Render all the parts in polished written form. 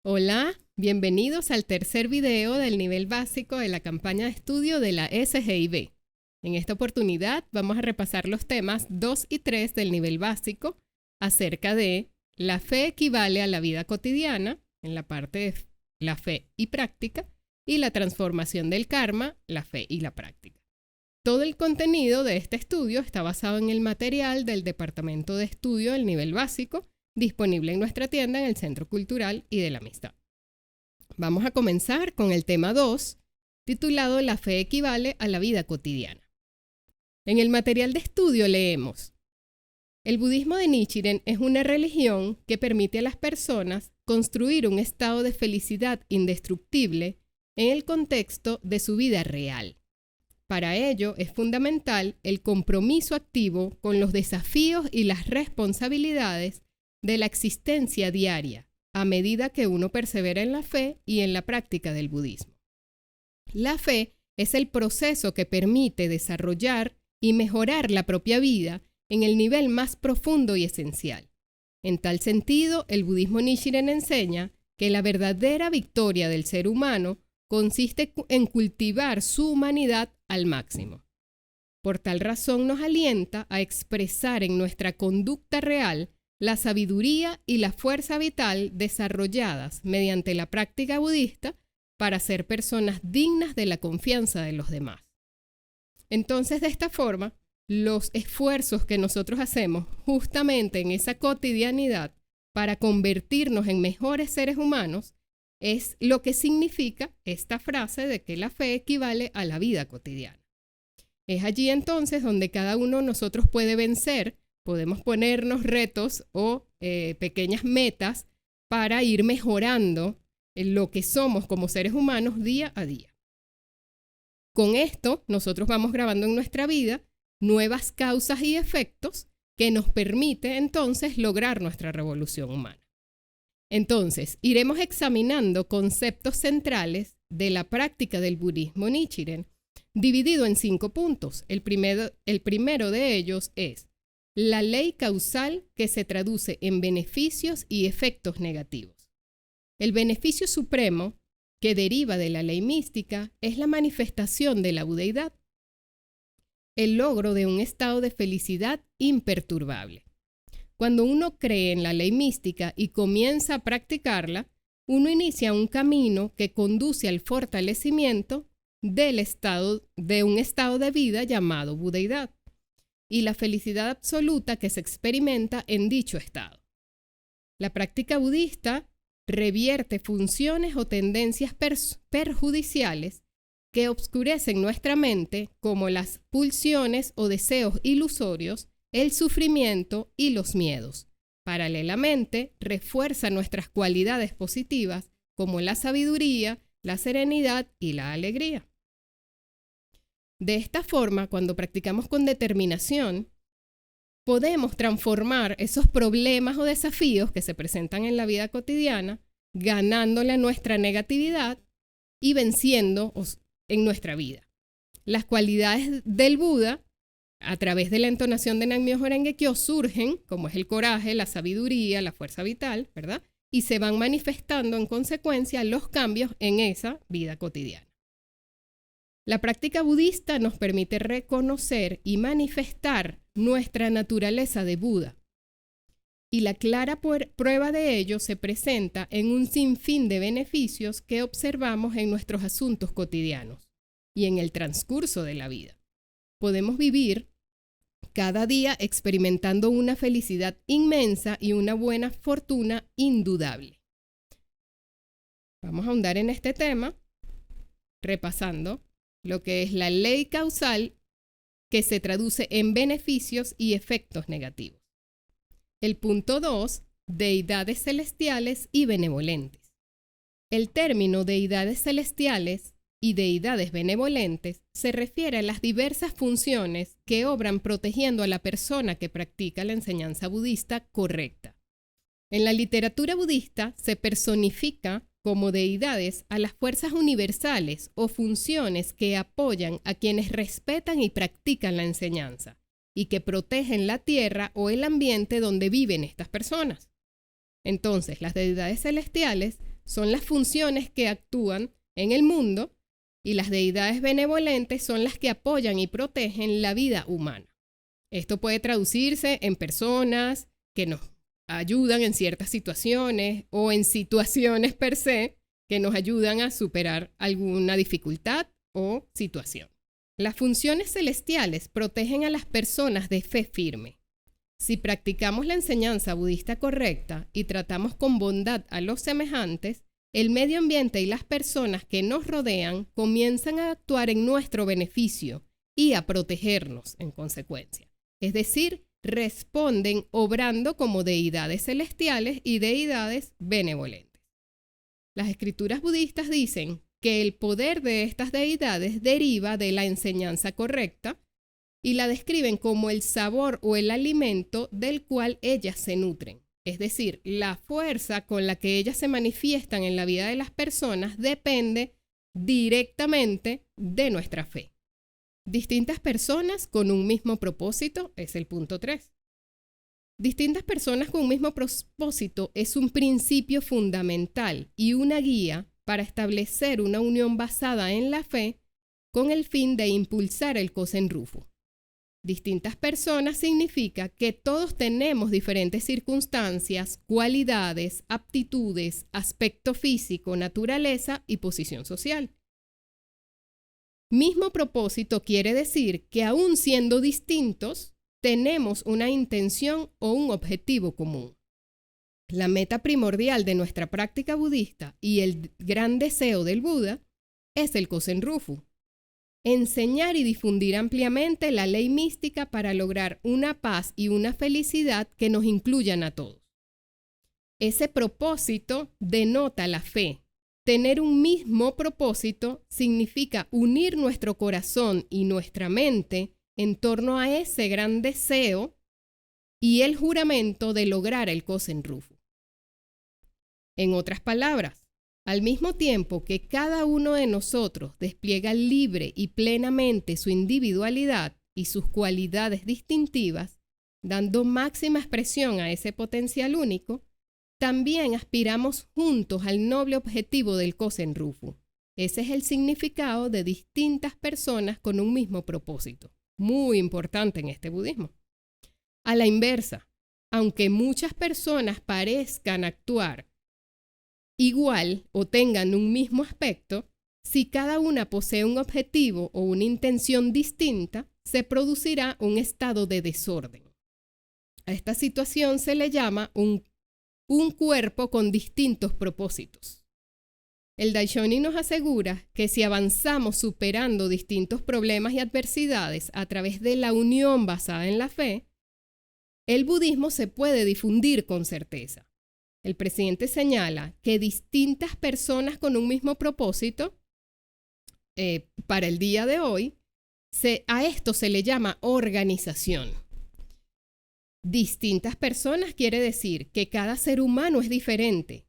Hola, bienvenidos al tercer video del nivel básico de la campaña de estudio de la SGIB. En esta oportunidad vamos a repasar los temas 2 y 3 del nivel básico acerca de la fe equivale a la vida cotidiana, en la parte de la fe y práctica, y la transformación del karma, la fe y la práctica. Todo el contenido de este estudio está basado en el material del Departamento de Estudio del Nivel Básico, disponible en nuestra tienda en el Centro Cultural y de la Amistad. Vamos a comenzar con el tema 2, titulado La fe equivale a la vida cotidiana. En el material de estudio leemos: el budismo de Nichiren es una religión que permite a las personas construir un estado de felicidad indestructible en el contexto de su vida real. Para ello es fundamental el compromiso activo con los desafíos y las responsabilidades de la existencia diaria, a medida que uno persevera en la fe y en la práctica del budismo. La fe es el proceso que permite desarrollar y mejorar la propia vida en el nivel más profundo y esencial. En tal sentido, el budismo Nichiren enseña que la verdadera victoria del ser humano consiste en cultivar su humanidad al máximo. Por tal razón nos alienta a expresar en nuestra conducta real la sabiduría y la fuerza vital desarrolladas mediante la práctica budista para ser personas dignas de la confianza de los demás. Entonces, de esta forma, los esfuerzos que nosotros hacemos justamente en esa cotidianidad para convertirnos en mejores seres humanos es lo que significa esta frase de que la fe equivale a la vida cotidiana. Es allí entonces donde cada uno de nosotros puede vencer. Podemos ponernos retos o pequeñas metas para ir mejorando en lo que somos como seres humanos día a día. Con esto, nosotros vamos grabando en nuestra vida nuevas causas y efectos que nos permite entonces lograr nuestra revolución humana. Entonces, iremos examinando conceptos centrales de la práctica del budismo Nichiren, dividido en 5 puntos. El primero de ellos es la ley causal, que se traduce en beneficios y efectos negativos. El beneficio supremo, que deriva de la ley mística, es la manifestación de la budeidad, el logro de un estado de felicidad imperturbable. Cuando uno cree en la ley mística y comienza a practicarla, uno inicia un camino que conduce al fortalecimiento de un estado de vida llamado budeidad y la felicidad absoluta que se experimenta en dicho estado. La práctica budista revierte funciones o tendencias perjudiciales que obscurecen nuestra mente, como las pulsiones o deseos ilusorios, el sufrimiento y los miedos. Paralelamente, refuerza nuestras cualidades positivas como la sabiduría, la serenidad y la alegría. De esta forma, cuando practicamos con determinación, podemos transformar esos problemas o desafíos que se presentan en la vida cotidiana, ganándole a nuestra negatividad y venciendo en nuestra vida. Las cualidades del Buda, a través de la entonación de Nammyoho Renge Kyo, surgen, como es el coraje, la sabiduría, la fuerza vital, ¿verdad? Y se van manifestando en consecuencia los cambios en esa vida cotidiana. La práctica budista nos permite reconocer y manifestar nuestra naturaleza de Buda. Y la clara prueba de ello se presenta en un sinfín de beneficios que observamos en nuestros asuntos cotidianos y en el transcurso de la vida. Podemos vivir cada día experimentando una felicidad inmensa y una buena fortuna indudable. Vamos a ahondar en este tema repasando lo que es la ley causal, que se traduce en beneficios y efectos negativos. El punto 2, deidades celestiales y benevolentes. El término deidades celestiales y deidades benevolentes se refiere a las diversas funciones que obran protegiendo a la persona que practica la enseñanza budista correcta. En la literatura budista se personifica como deidades a las fuerzas universales o funciones que apoyan a quienes respetan y practican la enseñanza y que protegen la tierra o el ambiente donde viven estas personas. Entonces, las deidades celestiales son las funciones que actúan en el mundo y las deidades benevolentes son las que apoyan y protegen la vida humana. Esto puede traducirse en personas que nos ayudan en ciertas situaciones o en situaciones per se que nos ayudan a superar alguna dificultad o situación. Las funciones celestiales protegen a las personas de fe firme. Si practicamos la enseñanza budista correcta y tratamos con bondad a los semejantes, el medio ambiente y las personas que nos rodean comienzan a actuar en nuestro beneficio y a protegernos en consecuencia. Es decir, responden obrando como deidades celestiales y deidades benevolentes. Las escrituras budistas dicen que el poder de estas deidades deriva de la enseñanza correcta y la describen como el sabor o el alimento del cual ellas se nutren. Es decir, la fuerza con la que ellas se manifiestan en la vida de las personas depende directamente de nuestra fe. Distintas personas con un mismo propósito es el punto 3. Distintas personas con un mismo propósito es un principio fundamental y una guía para establecer una unión basada en la fe con el fin de impulsar el Kosen Rufu. Distintas personas significa que todos tenemos diferentes circunstancias, cualidades, aptitudes, aspecto físico, naturaleza y posición social. Mismo propósito quiere decir que aún siendo distintos, tenemos una intención o un objetivo común. La meta primordial de nuestra práctica budista y el gran deseo del Buda es el Kosen Rufu. Enseñar y difundir ampliamente la ley mística para lograr una paz y una felicidad que nos incluyan a todos. Ese propósito denota la fe. Tener un mismo propósito significa unir nuestro corazón y nuestra mente en torno a ese gran deseo y el juramento de lograr el Kosen Rufu. En otras palabras, al mismo tiempo que cada uno de nosotros despliega libre y plenamente su individualidad y sus cualidades distintivas, dando máxima expresión a ese potencial único, también aspiramos juntos al noble objetivo del Kosen Rufu. Ese es el significado de distintas personas con un mismo propósito, muy importante en este budismo. A la inversa, aunque muchas personas parezcan actuar igual o tengan un mismo aspecto, si cada una posee un objetivo o una intención distinta, se producirá un estado de desorden. A esta situación se le llama un cuerpo con distintos propósitos. El Daishonin nos asegura que si avanzamos superando distintos problemas y adversidades a través de la unión basada en la fe, el budismo se puede difundir con certeza. El presidente señala que distintas personas con un mismo propósito, para el día de hoy, a esto se le llama organización. Distintas personas quiere decir que cada ser humano es diferente,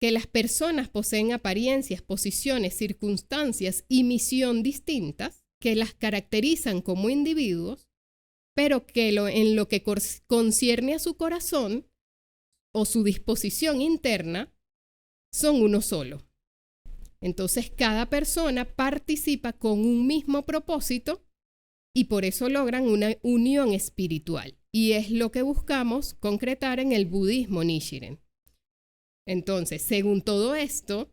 que las personas poseen apariencias, posiciones, circunstancias y misión distintas que las caracterizan como individuos, pero que en lo que concierne a su corazón o su disposición interna, son uno solo. Entonces, cada persona participa con un mismo propósito y por eso logran una unión espiritual. Y es lo que buscamos concretar en el budismo Nichiren. Entonces, según todo esto,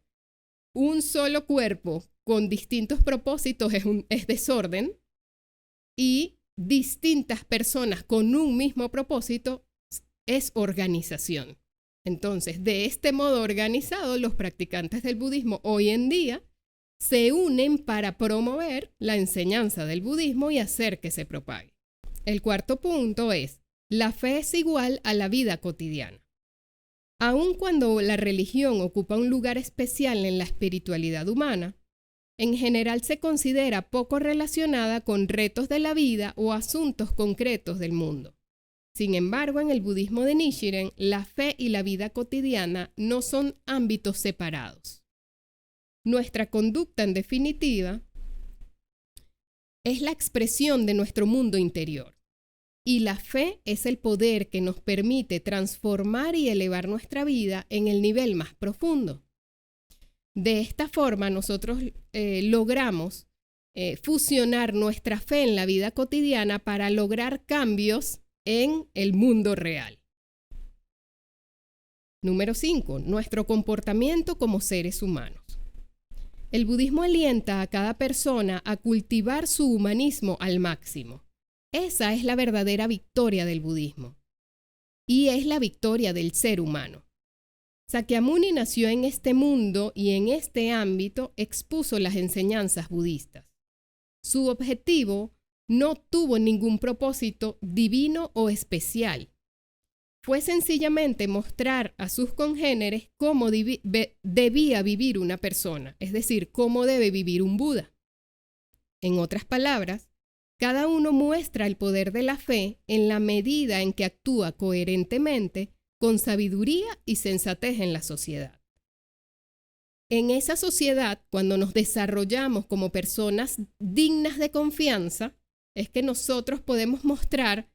un solo cuerpo con distintos propósitos es desorden y distintas personas con un mismo propósito es organización. Entonces, de este modo organizado, los practicantes del budismo hoy en día se unen para promover la enseñanza del budismo y hacer que se propague. El cuarto punto es, la fe es igual a la vida cotidiana. Aun cuando la religión ocupa un lugar especial en la espiritualidad humana, en general se considera poco relacionada con retos de la vida o asuntos concretos del mundo. Sin embargo, en el budismo de Nichiren, la fe y la vida cotidiana no son ámbitos separados. Nuestra conducta, en definitiva, es la expresión de nuestro mundo interior. y la fe es el poder que nos permite transformar y elevar nuestra vida en el nivel más profundo. De esta forma, nosotros logramos fusionar nuestra fe en la vida cotidiana para lograr cambios en el mundo real. Número 5. Nuestro comportamiento como seres humanos. El budismo alienta a cada persona a cultivar su humanismo al máximo. Esa es la verdadera victoria del budismo. Y es la victoria del ser humano. Sakyamuni nació en este mundo y en este ámbito expuso las enseñanzas budistas. Su objetivo no tuvo ningún propósito divino o especial. Fue sencillamente mostrar a sus congéneres cómo debía vivir una persona, es decir, cómo debe vivir un Buda. En otras palabras, cada uno muestra el poder de la fe en la medida en que actúa coherentemente, con sabiduría y sensatez en la sociedad. En esa sociedad, cuando nos desarrollamos como personas dignas de confianza, es que nosotros podemos mostrar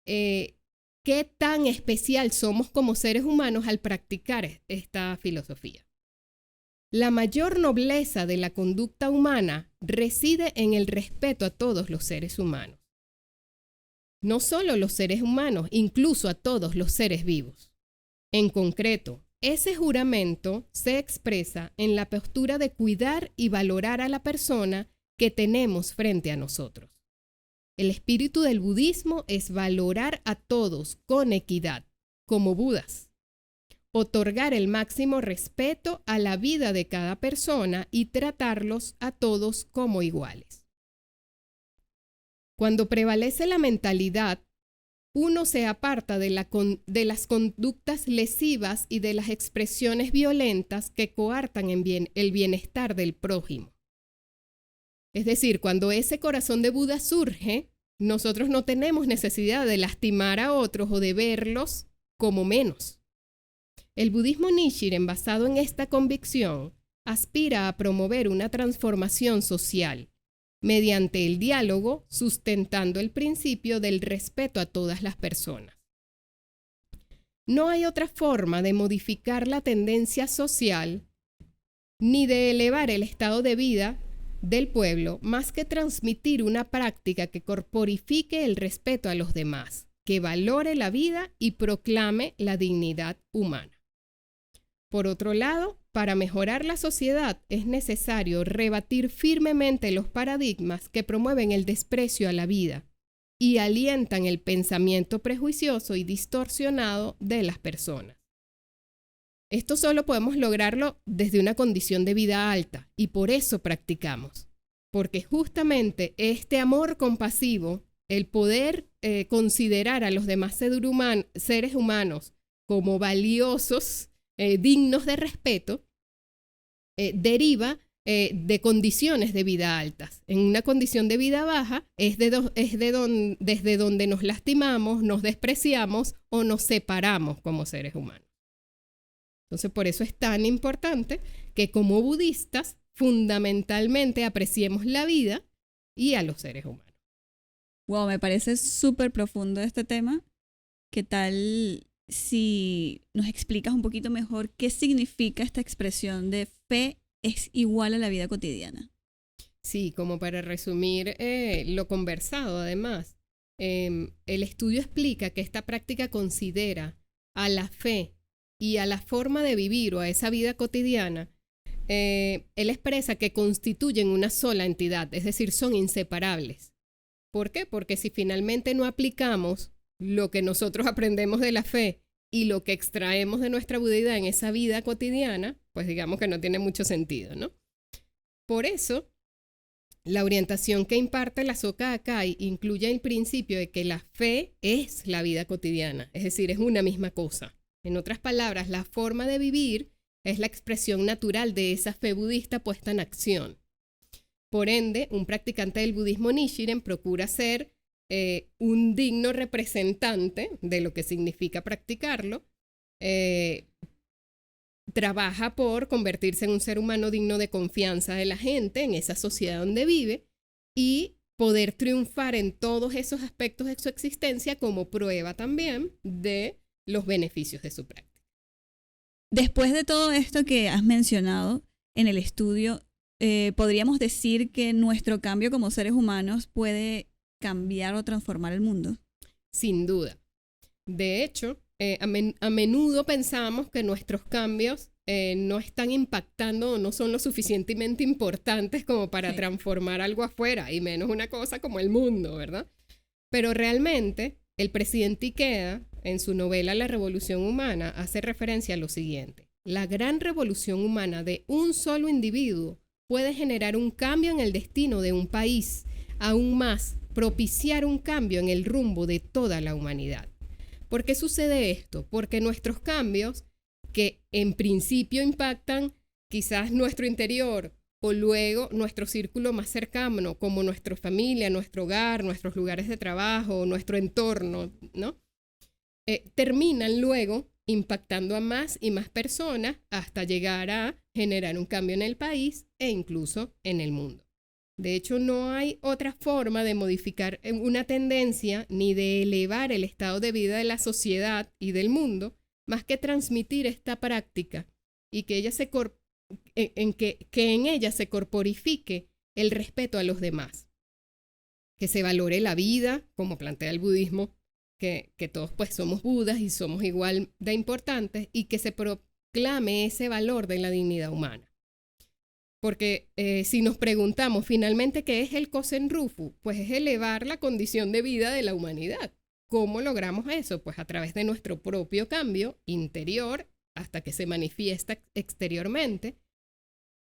qué tan especial somos como seres humanos al practicar esta filosofía. La mayor nobleza de la conducta humana reside en el respeto a todos los seres humanos. No solo los seres humanos, incluso a todos los seres vivos. En concreto, ese juramento se expresa en la postura de cuidar y valorar a la persona que tenemos frente a nosotros. El espíritu del budismo es valorar a todos con equidad, como Budas. Otorgar el máximo respeto a la vida de cada persona y tratarlos a todos como iguales. Cuando prevalece la mentalidad, uno se aparta de las conductas lesivas y de las expresiones violentas que coartan el bienestar del prójimo. Es decir, cuando ese corazón de Buda surge, nosotros no tenemos necesidad de lastimar a otros o de verlos como menos. El budismo Nichiren, basado en esta convicción, aspira a promover una transformación social mediante el diálogo, sustentando el principio del respeto a todas las personas. No hay otra forma de modificar la tendencia social ni de elevar el estado de vida del pueblo más que transmitir una práctica que corporifique el respeto a los demás, que valore la vida y proclame la dignidad humana. Por otro lado, para mejorar la sociedad es necesario rebatir firmemente los paradigmas que promueven el desprecio a la vida y alientan el pensamiento prejuicioso y distorsionado de las personas. Esto solo podemos lograrlo desde una condición de vida alta y por eso practicamos, porque justamente este amor compasivo, el poder considerar a los demás seres humanos como valiosos, dignos de respeto, deriva de condiciones de vida altas. En una condición de vida baja desde donde nos lastimamos, nos despreciamos o nos separamos como seres humanos. Entonces, por eso es tan importante que como budistas, fundamentalmente apreciemos la vida y a los seres humanos. Wow, me parece súper profundo este tema. ¿Qué tal si nos explicas un poquito mejor qué significa esta expresión de fe es igual a la vida cotidiana? Sí, como para resumir lo conversado, además, el estudio explica que esta práctica considera a la fe y a la forma de vivir o a esa vida cotidiana. Él expresa que constituyen una sola entidad, es decir, son inseparables. ¿Por qué? Porque si finalmente no aplicamos lo que nosotros aprendemos de la fe y lo que extraemos de nuestra budidad en esa vida cotidiana, pues digamos que no tiene mucho sentido, ¿no? Por eso, la orientación que imparte la Soka Gakkai incluye el principio de que la fe es la vida cotidiana, es decir, es una misma cosa. En otras palabras, la forma de vivir es la expresión natural de esa fe budista puesta en acción. Por ende, un practicante del budismo Nichiren procura ser un digno representante de lo que significa practicarlo, trabaja por convertirse en un ser humano digno de confianza de la gente en esa sociedad donde vive y poder triunfar en todos esos aspectos de su existencia como prueba también de los beneficios de su práctica. Después de todo esto que has mencionado en el estudio, ¿podríamos decir que nuestro cambio como seres humanos puede cambiar o transformar el mundo? Sin duda. De hecho, a menudo pensamos que nuestros cambios no están impactando o no son lo suficientemente importantes como para transformar algo afuera, y menos una cosa como el mundo, ¿verdad? Pero realmente, el presidente Ikeda, en su novela La Revolución Humana, hace referencia a lo siguiente: la gran revolución humana de un solo individuo puede generar un cambio en el destino de un país, aún más, propiciar un cambio en el rumbo de toda la humanidad. ¿Por qué sucede esto? Porque nuestros cambios, que en principio impactan quizás nuestro interior o luego nuestro círculo más cercano, como nuestra familia, nuestro hogar, nuestros lugares de trabajo, nuestro entorno, ¿no? Terminan luego impactando a más y más personas hasta llegar a generar un cambio en el país e incluso en el mundo. De hecho, no hay otra forma de modificar una tendencia ni de elevar el estado de vida de la sociedad y del mundo más que transmitir esta práctica y que en ella se corporifique el respeto a los demás. Que se valore la vida, como plantea el budismo, que todos pues somos budas y somos igual de importantes, y que se proclame ese valor de la dignidad humana. Porque si nos preguntamos finalmente qué es el Kosen Rufu, pues es elevar la condición de vida de la humanidad. ¿Cómo logramos eso? Pues a través de nuestro propio cambio interior hasta que se manifiesta exteriormente.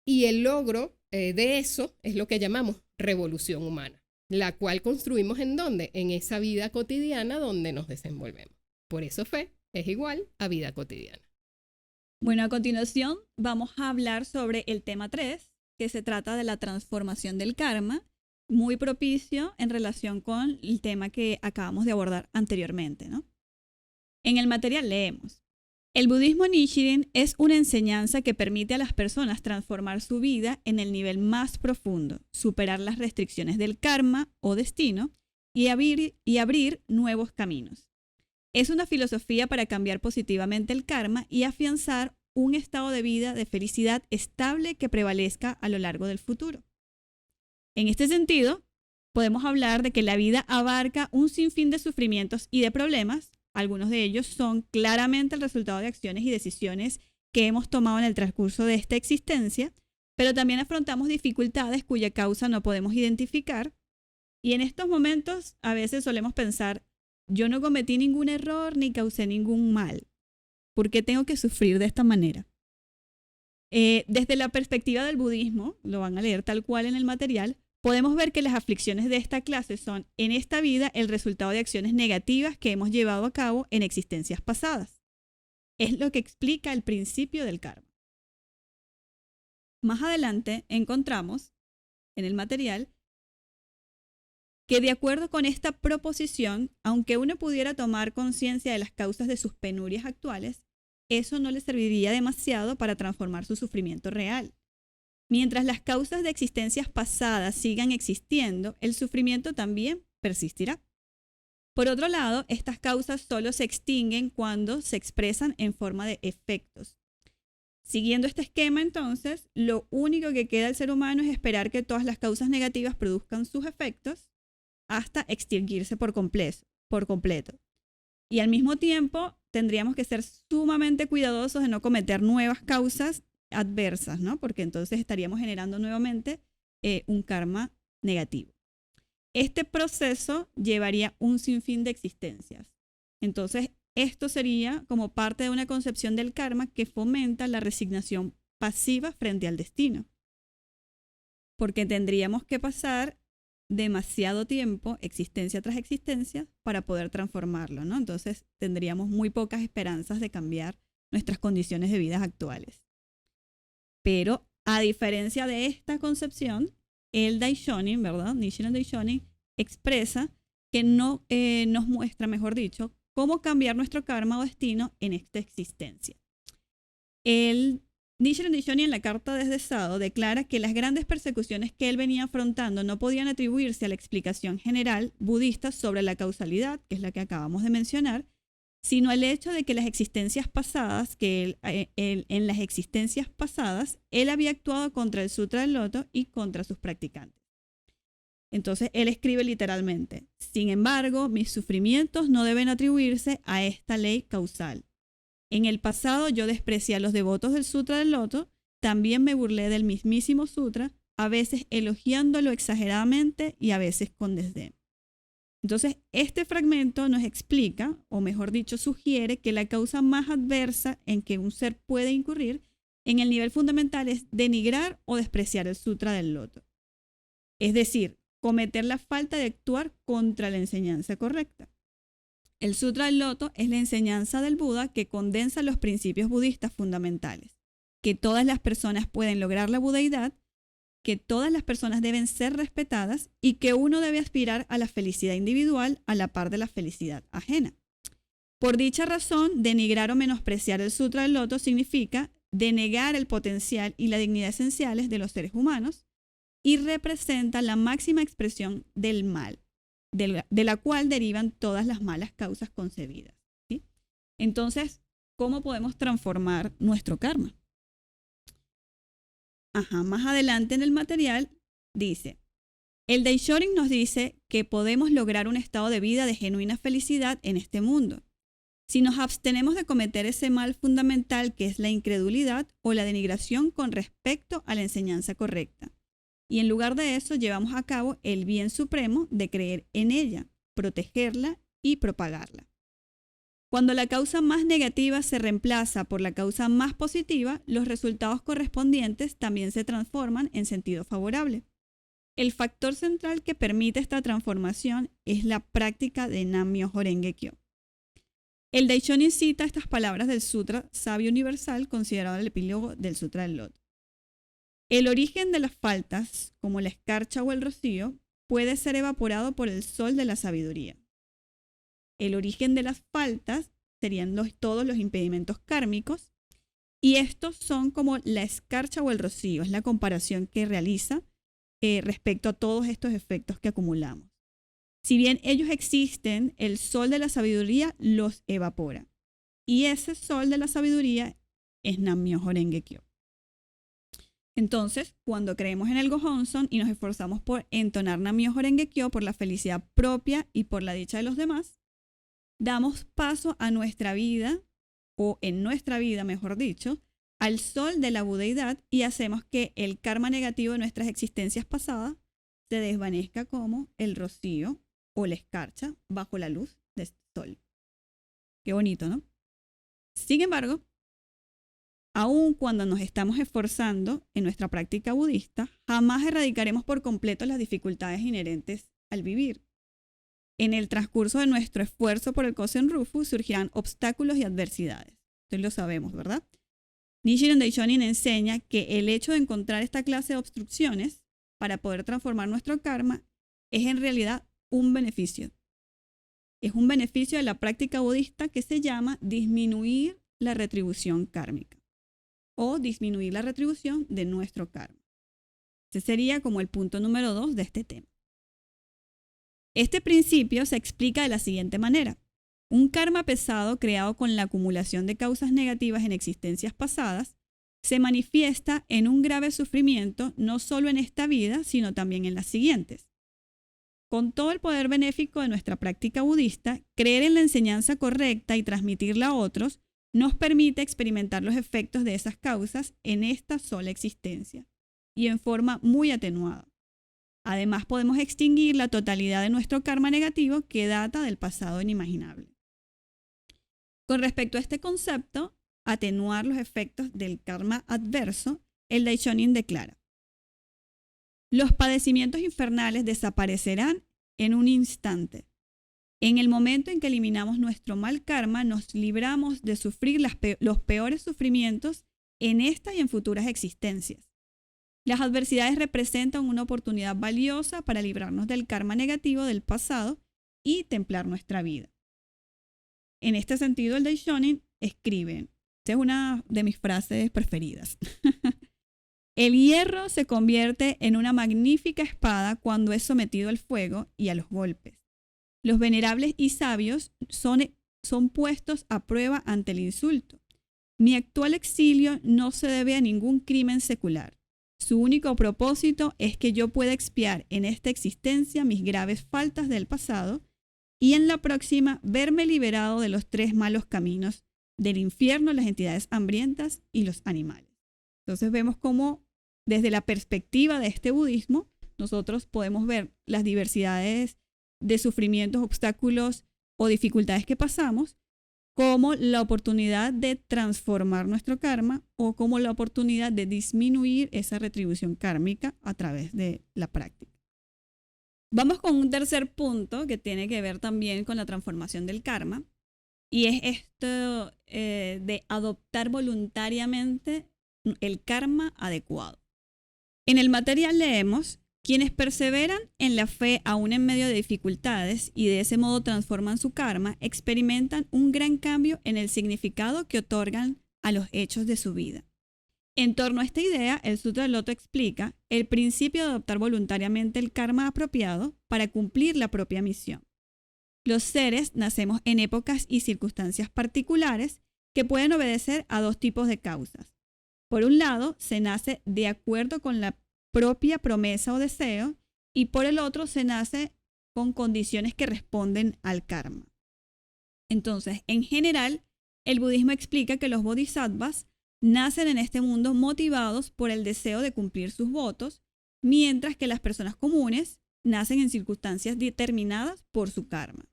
Y el logro de eso es lo que llamamos revolución humana, la cual construimos ¿en dónde? En esa vida cotidiana donde nos desenvolvemos. Por eso fe es igual a vida cotidiana. Bueno, a continuación vamos a hablar sobre el tema 3, que se trata de la transformación del karma, muy propicio en relación con el tema que acabamos de abordar anteriormente, ¿no? En el material leemos: el budismo Nichiren es una enseñanza que permite a las personas transformar su vida en el nivel más profundo, superar las restricciones del karma o destino y abrir nuevos caminos. Es una filosofía para cambiar positivamente el karma y afianzar un estado de vida de felicidad estable que prevalezca a lo largo del futuro. En este sentido, podemos hablar de que la vida abarca un sinfín de sufrimientos y de problemas. Algunos de ellos son claramente el resultado de acciones y decisiones que hemos tomado en el transcurso de esta existencia, pero también afrontamos dificultades cuya causa no podemos identificar. Y en estos momentos a veces solemos pensar: yo no cometí ningún error ni causé ningún mal. ¿Por qué tengo que sufrir de esta manera? Desde la perspectiva del budismo, lo van a leer tal cual en el material, podemos ver que las aflicciones de esta clase son en esta vida el resultado de acciones negativas que hemos llevado a cabo en existencias pasadas. Es lo que explica el principio del karma. Más adelante encontramos en el material que de acuerdo con esta proposición, aunque uno pudiera tomar conciencia de las causas de sus penurias actuales, eso no le serviría demasiado para transformar su sufrimiento real. Mientras las causas de existencias pasadas sigan existiendo, el sufrimiento también persistirá. Por otro lado, estas causas solo se extinguen cuando se expresan en forma de efectos. Siguiendo este esquema, entonces, lo único que queda al ser humano es esperar que todas las causas negativas produzcan sus efectos hasta extinguirse por completo. Y al mismo tiempo, tendríamos que ser sumamente cuidadosos de no cometer nuevas causas adversas, ¿no? Porque entonces estaríamos generando nuevamente un karma negativo. Este proceso llevaría un sinfín de existencias. Entonces, esto sería como parte de una concepción del karma que fomenta la resignación pasiva frente al destino. Porque tendríamos que pasar demasiado tiempo, existencia tras existencia, para poder transformarlo, ¿no? Entonces tendríamos muy pocas esperanzas de cambiar nuestras condiciones de vida actuales. Pero a diferencia de esta concepción, el Daishonin, ¿verdad? Nichiren Daishonin expresa que no nos muestra, mejor dicho, cómo cambiar nuestro karma o destino en esta existencia. Él Nichiren Daishonin en la carta desde Sado declara que las grandes persecuciones que él venía afrontando no podían atribuirse a la explicación general budista sobre la causalidad, que es la que acabamos de mencionar, sino al hecho de que las existencias pasadas, en las existencias pasadas, él había actuado contra el Sutra del Loto y contra sus practicantes. Entonces, él escribe literalmente: sin embargo, mis sufrimientos no deben atribuirse a esta ley causal. En el pasado yo desprecié a los devotos del Sutra del Loto, también me burlé del mismísimo Sutra, a veces elogiándolo exageradamente y a veces con desdén. Entonces, este fragmento nos explica, o mejor dicho, sugiere que la causa más adversa en que un ser puede incurrir en el nivel fundamental es denigrar o despreciar el Sutra del Loto. Es decir, cometer la falta de actuar contra la enseñanza correcta. El Sutra del Loto es la enseñanza del Buda que condensa los principios budistas fundamentales, que todas las personas pueden lograr la budeidad, que todas las personas deben ser respetadas y que uno debe aspirar a la felicidad individual a la par de la felicidad ajena. Por dicha razón, denigrar o menospreciar el Sutra del Loto significa denegar el potencial y la dignidad esenciales de los seres humanos y representa la máxima expresión del mal, de la cual derivan todas las malas causas concebidas, ¿sí? Entonces, ¿cómo podemos transformar nuestro karma? Más adelante en el material dice: el Daishonin nos dice que podemos lograr un estado de vida de genuina felicidad en este mundo si nos abstenemos de cometer ese mal fundamental que es la incredulidad o la denigración con respecto a la enseñanza correcta. Y en lugar de eso llevamos a cabo el bien supremo de creer en ella, protegerla y propagarla. Cuando la causa más negativa se reemplaza por la causa más positiva, los resultados correspondientes también se transforman en sentido favorable. El factor central que permite esta transformación es la práctica de Nam-myoho Renge Kyo. El Daishonin cita estas palabras del Sutra Sabio Universal, considerado el epílogo del Sutra del Loto. El origen de las faltas, como la escarcha o el rocío, puede ser evaporado por el sol de la sabiduría. El origen de las faltas serían todos los impedimentos kármicos, y estos son como la escarcha o el rocío, es la comparación que realiza respecto a todos estos efectos que acumulamos. Si bien ellos existen, el sol de la sabiduría los evapora, y ese sol de la sabiduría es Nam-myoho Renge Kyo. Entonces, cuando creemos en el Gohonzon y nos esforzamos por entonar Nam-myoho Renge Kyo por la felicidad propia y por la dicha de los demás, damos paso a nuestra vida, o en nuestra vida, mejor dicho, al sol de la budeidad y hacemos que el karma negativo de nuestras existencias pasadas se desvanezca como el rocío o la escarcha bajo la luz del sol. Qué bonito, ¿no? Sin embargo, aun cuando nos estamos esforzando en nuestra práctica budista, jamás erradicaremos por completo las dificultades inherentes al vivir. En el transcurso de nuestro esfuerzo por el Kosen Rufu surgirán obstáculos y adversidades. Entonces lo sabemos, ¿verdad? Nichiren Daishonin enseña que el hecho de encontrar esta clase de obstrucciones para poder transformar nuestro karma es en realidad un beneficio. Es un beneficio de la práctica budista que se llama disminuir la retribución kármica o disminuir la retribución de nuestro karma. Ese sería como el punto número 2 de este tema. Este principio se explica de la siguiente manera. Un karma pesado creado con la acumulación de causas negativas en existencias pasadas se manifiesta en un grave sufrimiento no solo en esta vida, sino también en las siguientes. Con todo el poder benéfico de nuestra práctica budista, creer en la enseñanza correcta y transmitirla a otros nos permite experimentar los efectos de esas causas en esta sola existencia y en forma muy atenuada. Además, podemos extinguir la totalidad de nuestro karma negativo que data del pasado inimaginable. Con respecto a este concepto, atenuar los efectos del karma adverso, el Daishonin declara: los padecimientos infernales desaparecerán en un instante. En el momento en que eliminamos nuestro mal karma, nos libramos de sufrir los peores sufrimientos en esta y en futuras existencias. Las adversidades representan una oportunidad valiosa para librarnos del karma negativo del pasado y templar nuestra vida. En este sentido, el Daishonin escribe: esta es una de mis frases preferidas. El hierro se convierte en una magnífica espada cuando es sometido al fuego y a los golpes. Los venerables y sabios son puestos a prueba ante el insulto. Mi actual exilio no se debe a ningún crimen secular. Su único propósito es que yo pueda expiar en esta existencia mis graves faltas del pasado y en la próxima verme liberado de los 3 malos caminos, del infierno, las entidades hambrientas y los animales. Entonces vemos cómo desde la perspectiva de este budismo nosotros podemos ver las diversidades de sufrimientos, obstáculos o dificultades que pasamos como la oportunidad de transformar nuestro karma o como la oportunidad de disminuir esa retribución kármica a través de la práctica. Vamos con un tercer punto que tiene que ver también con la transformación del karma y es esto de adoptar voluntariamente el karma adecuado. En el material leemos: quienes perseveran en la fe aún en medio de dificultades y de ese modo transforman su karma, experimentan un gran cambio en el significado que otorgan a los hechos de su vida. En torno a esta idea, el Sutra del Loto explica el principio de adoptar voluntariamente el karma apropiado para cumplir la propia misión. Los seres nacemos en épocas y circunstancias particulares que pueden obedecer a 2 tipos de causas. Por un lado, se nace de acuerdo con la propia promesa o deseo, y por el otro se nace con condiciones que responden al karma. Entonces, en general, el budismo explica que los bodhisattvas nacen en este mundo motivados por el deseo de cumplir sus votos, mientras que las personas comunes nacen en circunstancias determinadas por su karma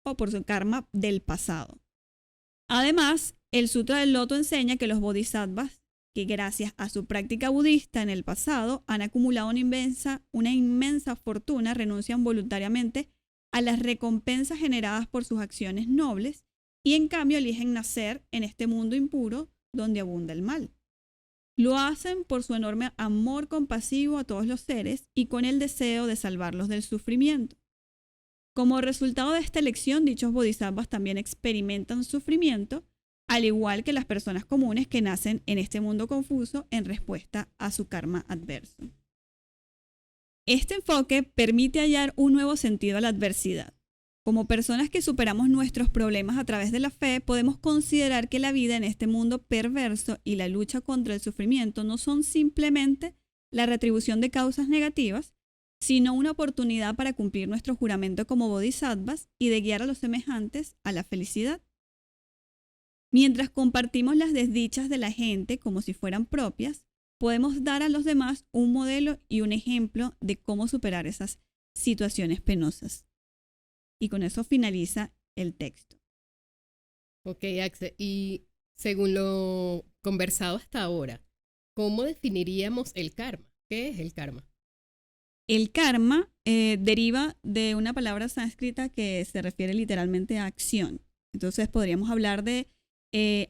o por su karma del pasado. Además, el Sutra del Loto enseña que los bodhisattvas, que gracias a su práctica budista en el pasado han acumulado una inmensa fortuna, renuncian voluntariamente a las recompensas generadas por sus acciones nobles y en cambio eligen nacer en este mundo impuro donde abunda el mal. Lo hacen por su enorme amor compasivo a todos los seres y con el deseo de salvarlos del sufrimiento. Como resultado de esta elección, dichos bodhisattvas también experimentan sufrimiento, al igual que las personas comunes que nacen en este mundo confuso en respuesta a su karma adverso. Este enfoque permite hallar un nuevo sentido a la adversidad. Como personas que superamos nuestros problemas a través de la fe, podemos considerar que la vida en este mundo perverso y la lucha contra el sufrimiento no son simplemente la retribución de causas negativas, sino una oportunidad para cumplir nuestro juramento como bodhisattvas y de guiar a los semejantes a la felicidad. Mientras compartimos las desdichas de la gente como si fueran propias, podemos dar a los demás un modelo y un ejemplo de cómo superar esas situaciones penosas. Y con eso finaliza el texto. Ok, Axel. Y según lo conversado hasta ahora, ¿cómo definiríamos el karma? ¿Qué es el karma? El karma deriva de una palabra sánscrita que se refiere literalmente a acción. Entonces podríamos hablar de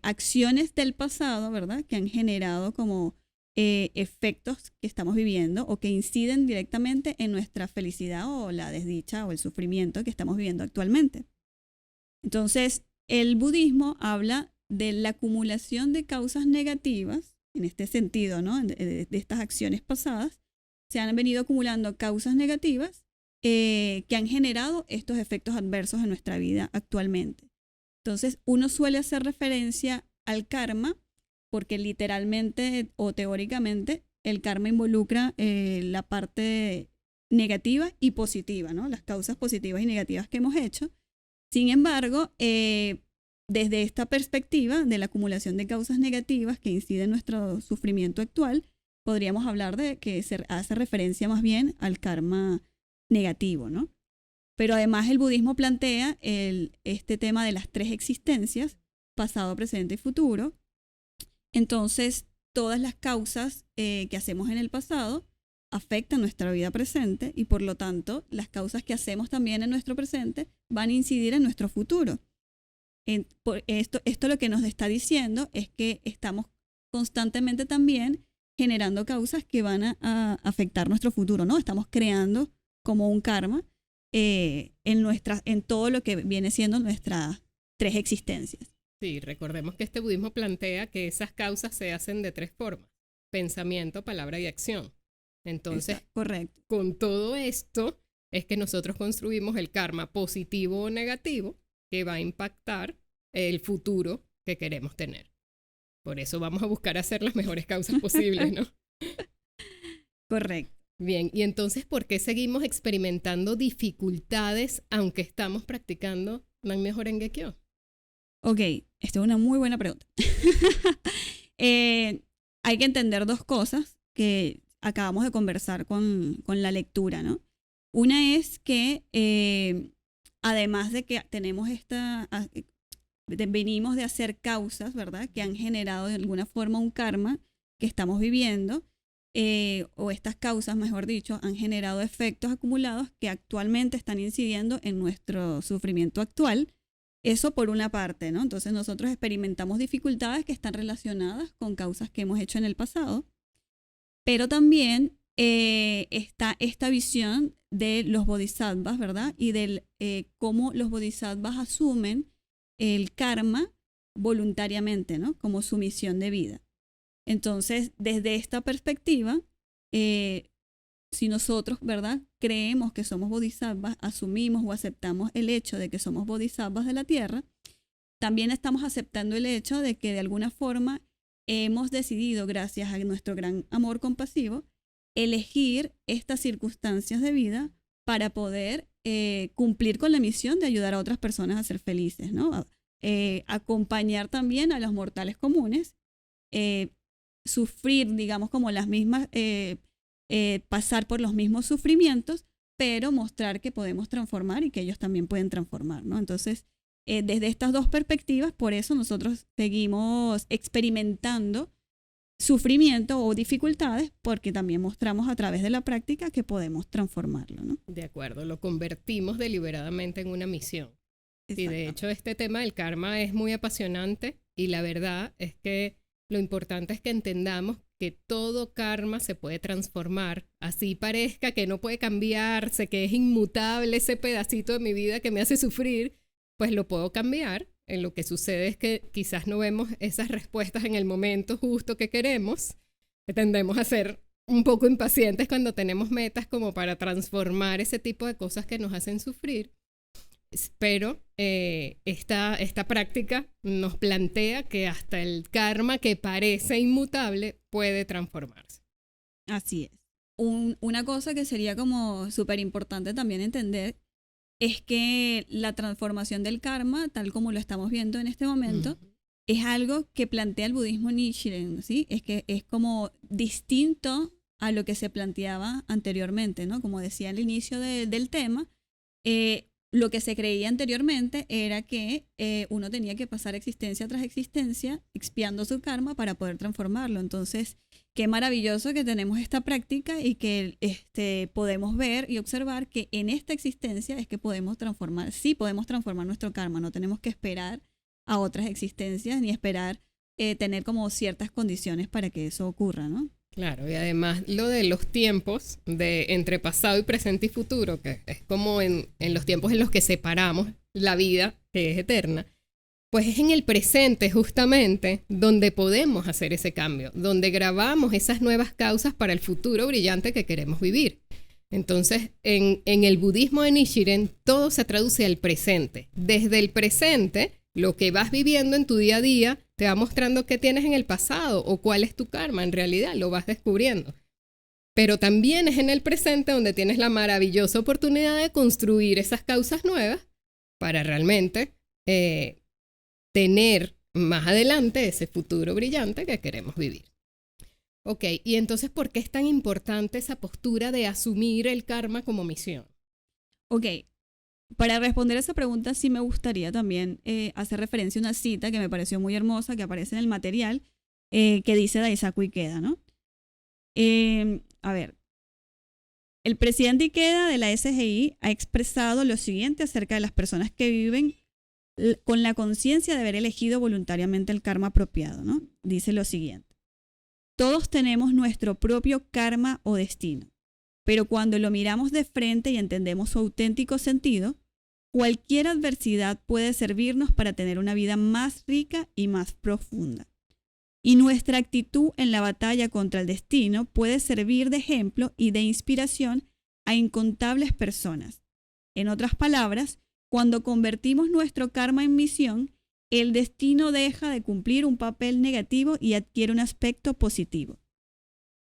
acciones del pasado, ¿verdad? Que han generado como efectos que estamos viviendo o que inciden directamente en nuestra felicidad o la desdicha o el sufrimiento que estamos viviendo actualmente. Entonces, el budismo habla de la acumulación de causas negativas, en este sentido, ¿no? De estas acciones pasadas, se han venido acumulando causas negativas que han generado estos efectos adversos en nuestra vida actualmente. Entonces, uno suele hacer referencia al karma porque literalmente o teóricamente el karma involucra la parte negativa y positiva, ¿no? Las causas positivas y negativas que hemos hecho. Sin embargo, desde esta perspectiva de la acumulación de causas negativas que inciden en nuestro sufrimiento actual, podríamos hablar de que se hace referencia más bien al karma negativo, ¿no? Pero además el budismo plantea este tema de las 3 existencias, pasado, presente y futuro. Entonces, todas las causas que hacemos en el pasado afectan nuestra vida presente y por lo tanto, las causas que hacemos también en nuestro presente van a incidir en nuestro futuro. Esto lo que nos está diciendo es que estamos constantemente también generando causas que van a afectar nuestro futuro, ¿no? Estamos creando como un karma en todo lo que viene siendo nuestras 3 existencias. Sí, recordemos que este budismo plantea que esas causas se hacen de 3 formas: pensamiento, palabra y acción. Entonces, correcto. con todo esto es que nosotros construimos el karma positivo o negativo que va a impactar el futuro que queremos tener. Por eso vamos a buscar hacer las mejores causas posibles, ¿no? Correcto. Bien, y entonces, ¿por qué seguimos experimentando dificultades aunque estamos practicando Nam-myoho Renge Kyo? Ok, esta es una muy buena pregunta. Hay que entender 2 cosas que acabamos de conversar con la lectura, ¿no? Una es que además de que tenemos venimos de hacer causas, ¿verdad? Que han generado de alguna forma un karma que estamos viviendo, o estas causas, mejor dicho, han generado efectos acumulados que actualmente están incidiendo en nuestro sufrimiento actual. Eso por una parte, ¿no? Entonces nosotros experimentamos dificultades que están relacionadas con causas que hemos hecho en el pasado, pero también está esta visión de los bodhisattvas, ¿verdad? Y del cómo los bodhisattvas asumen el karma voluntariamente, ¿no? Como su misión de vida. Entonces, desde esta perspectiva, si nosotros, ¿verdad?, creemos que somos bodhisattvas, asumimos o aceptamos el hecho de que somos bodhisattvas de la tierra, también estamos aceptando el hecho de que de alguna forma hemos decidido, gracias a nuestro gran amor compasivo, elegir estas circunstancias de vida para poder cumplir con la misión de ayudar a otras personas a ser felices, ¿no? Acompañar también a los mortales comunes, sufrir, digamos, como las mismas, pasar por los mismos sufrimientos, pero mostrar que podemos transformar y que ellos también pueden transformar, ¿no? Entonces, desde estas 2 perspectivas, por eso nosotros seguimos experimentando sufrimiento o dificultades, porque también mostramos a través de la práctica que podemos transformarlo, ¿no? De acuerdo, lo convertimos deliberadamente en una misión. Y de hecho este tema del karma es muy apasionante, y la verdad es que lo importante es que entendamos que todo karma se puede transformar, así parezca que no puede cambiarse, que es inmutable ese pedacito de mi vida que me hace sufrir, pues lo puedo cambiar. Lo que sucede es que quizás no vemos esas respuestas en el momento justo que queremos, que tendemos a ser un poco impacientes cuando tenemos metas como para transformar ese tipo de cosas que nos hacen sufrir. Pero esta práctica nos plantea que hasta el karma que parece inmutable puede transformarse. Así es. Una cosa que sería como súper importante también entender es que la transformación del karma, tal como lo estamos viendo en este momento, es algo que plantea el budismo Nichiren, ¿sí? Es que es como distinto a lo que se planteaba anteriormente, ¿no? Como decía al inicio del tema, lo que se creía anteriormente era que uno tenía que pasar existencia tras existencia expiando su karma para poder transformarlo. Entonces, qué maravilloso que tenemos esta práctica y que podemos ver y observar que en esta existencia es que podemos transformar, sí podemos transformar nuestro karma, no tenemos que esperar a otras existencias ni esperar tener como ciertas condiciones para que eso ocurra, ¿no? Claro, y además lo de los tiempos de entre pasado y presente y futuro, que es como en los tiempos en los que separamos la vida, que es eterna, pues es en el presente justamente donde podemos hacer ese cambio, donde grabamos esas nuevas causas para el futuro brillante que queremos vivir. Entonces, en el budismo de Nichiren, todo se traduce al presente. Desde el presente, lo que vas viviendo en tu día a día te va mostrando qué tienes en el pasado o cuál es tu karma. En realidad lo vas descubriendo. Pero también es en el presente donde tienes la maravillosa oportunidad de construir esas causas nuevas para realmente tener más adelante ese futuro brillante que queremos vivir. Ok, y entonces, ¿por qué es tan importante esa postura de asumir el karma como misión? Ok. Para responder esa pregunta, sí me gustaría también hacer referencia a una cita que me pareció muy hermosa, que aparece en el material, que dice Daisaku Ikeda, ¿no? A ver, el presidente Ikeda de la SGI ha expresado lo siguiente acerca de las personas que viven con la conciencia de haber elegido voluntariamente el karma apropiado, ¿no? Dice lo siguiente: todos tenemos nuestro propio karma o destino, pero cuando lo miramos de frente y entendemos su auténtico sentido, Cualquier adversidad puede servirnos para tener una vida más rica y más profunda. Y nuestra actitud en la batalla contra el destino puede servir de ejemplo y de inspiración a incontables personas. En otras palabras, cuando convertimos nuestro karma en misión, el destino deja de cumplir un papel negativo y adquiere un aspecto positivo.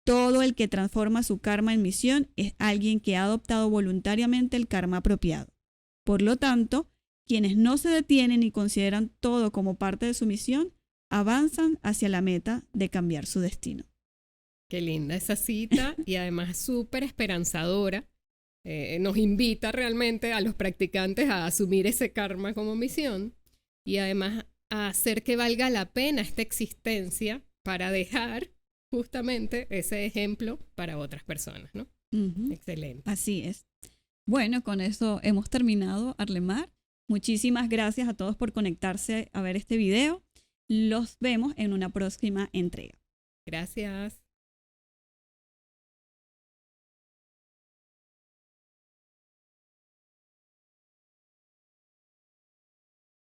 Todo el que transforma su karma en misión es alguien que ha adoptado voluntariamente el karma apropiado. Por lo tanto, quienes no se detienen y consideran todo como parte de su misión, avanzan hacia la meta de cambiar su destino. Qué linda esa cita y además súper esperanzadora. Nos invita realmente a los practicantes a asumir ese karma como misión y además a hacer que valga la pena esta existencia para dejar justamente ese ejemplo para otras personas, ¿no? Excelente. Así es. Bueno, con eso hemos terminado, Arlemar. Muchísimas gracias a todos por conectarse a ver este video. Los vemos en una próxima entrega. Gracias.